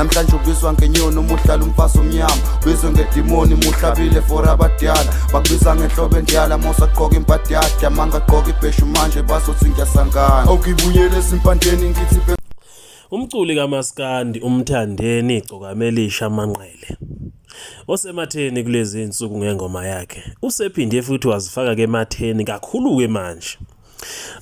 namhlanje ubizwa ngenyoni umuhlala umfazi omnyama ubizwe ngedimoni muhlabile for abadala bakubiza ngenhlobo endiyala mosaqoka impahla yakhe amangaqoka ibheshu manje bazothi ngiyasangana okuyibuyele esimpandeni ngithi Umculi kaMaskandi uMthandeni Igcokamelisha Manqele osematheni kulezi insuku ngengoma yakhe usephinde futhi wazifaka ke ematheni kakhulu ke manje.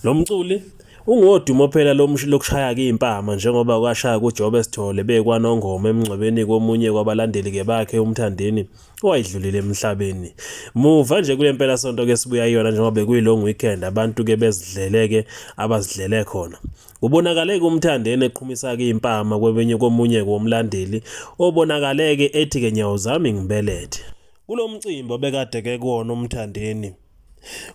Lo mculi ungodumo phela lokushaya ke impama njengoba kwashaya kuJobe Sithole bekwanongoma emngcwebeni komunye kwabalandeli ke bakhe uMthandeni owayidlulile emhlabeni. Muva nje kule mpela sonto ke sibuya yona njengoba bekuyi long weekend abantu ke bezidleleke abazidlele khona. Ubonakale uMthandeni eqhumisa ke impama komunye komlandeli obonakale ke ethi ke nyawo zami ngibelethe. Kulo mcimbi obekade ke kuwona uMthandeni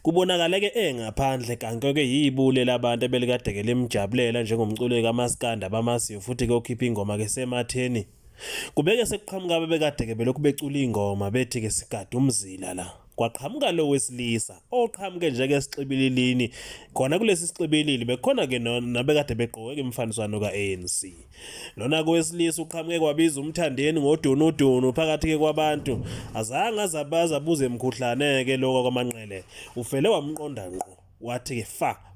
kubonakala ke engaphandle kanti ke yibule labantu ebelikade ke lemjabulela njengomculi kaMaskandi abamasiyo futhi ke ukhipha ingoma ke sematheni. Kubeke sekuqhamuka bebekade ke belokhu becula ingoma bethi ke sigada umzila la. Kwaqhamuka lo wesilisa oqhamuke nje ke sixibililini khona kulesi sixibilili bekhona ke nabekade begqoke imfaniswano kaANC. Lona kowesilisa uqhamuke kwabiza uMthandeni ngodunudunu phakathi ke kwabantu azange azabaza abuze emkhuhlane ke lokho kwaManqele ufele wamqonda ngqo wathi ke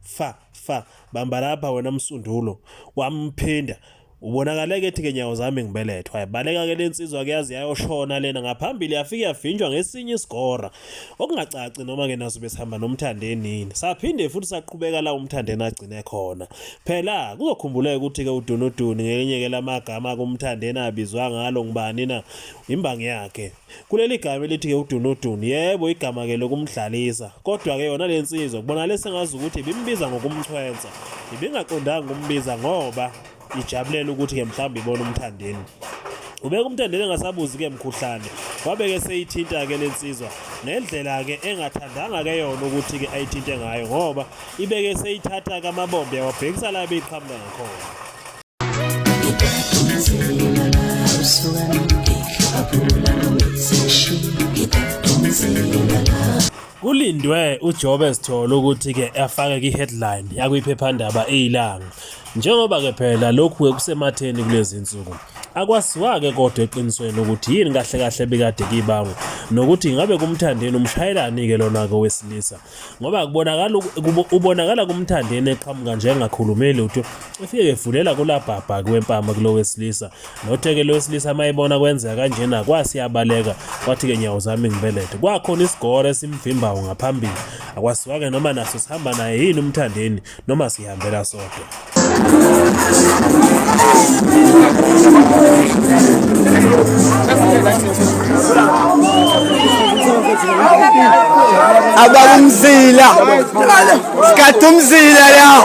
fa bamba lapha wena msundulo wamphinda ubonakala ke ethi ke nyawo zami ngibelethwa yabaleka ke lensizwa ke yazi yayoshona lena ngaphambili yafika yavinjwa ngesinye isigora okungacaci noma ke naso besihamba noMthandeni saphinde futhi saqhubeka la uMthandeni agcine khona phela kuzokhumbuleka ukuthi ke udunuduni ngelinye ke lamagama kuMthandeni abizwa ngalo ngibani na imbangi yakhe kuleli gama elithi ke udunuduni yebo igama ke lokumdlalisa kodwa ke yona lensizwa kubona lesengazi ukuthi bimbiza ngokumchwenza ibingaqondanga umbiza ngoba ijabulela ukuthi ke mhlawumbe ibona uMthandeni ubeka uMthandeni engasabuzi ke emkhuhlane wabe ke seyithinta ke lensizwa nendlela ke engathandanga ke yona ukuthi ke ayithinte ngayo ngoba ibeke seyithatha ke amabombe yawabhekisa la beqhamuka ngakhona. Kulindwe uJobe Sithole ukuthi ke afake ke headline yakuyiphephandaba eIlanga njengoba ke phela lokhu kusematheni kulezi insuku akwaziwa ke kodwa eqinisweni ukuthi yini kahle bekade kibangwa nokuthi ngabe kuMthandeni umshayelani ke lona ke wesilisa ngoba ubonakala kuMthandeni eqhamuka njengakhulumeli utho efike evulela kulabhabha kwempama kulo wesilisa notheke lo wesilisa mayibona kwenzeka kanjena kwasiyabaleka wathi ke nyawo zami ngibelethe kwakhona isigore esimvimbayo ngaphambili akwaziwa ke noma naso sihamba naye yini uMthandeni noma sihambela sodwa. Abamzila skatumzila la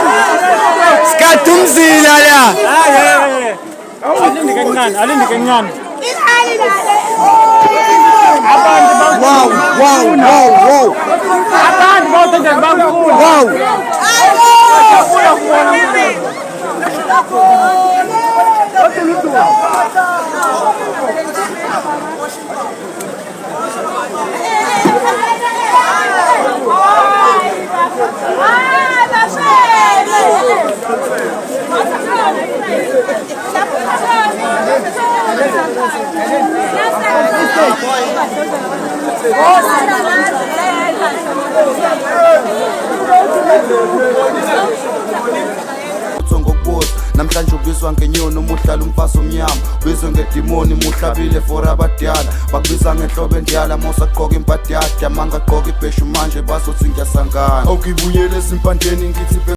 alindi kancane wow abantu bawuthenga bankulu wow namhlanje ubizwa ngenyoni umuhlala umfazi omnyama ubizwe ngedimoni muhlabile for abadala bakubiza ngenhlobo endiyala mosaqoka impahla yakhe amangaqoka ibheshu manje bazothi ngiyasangana okuyibuyele esimpandeni ngithi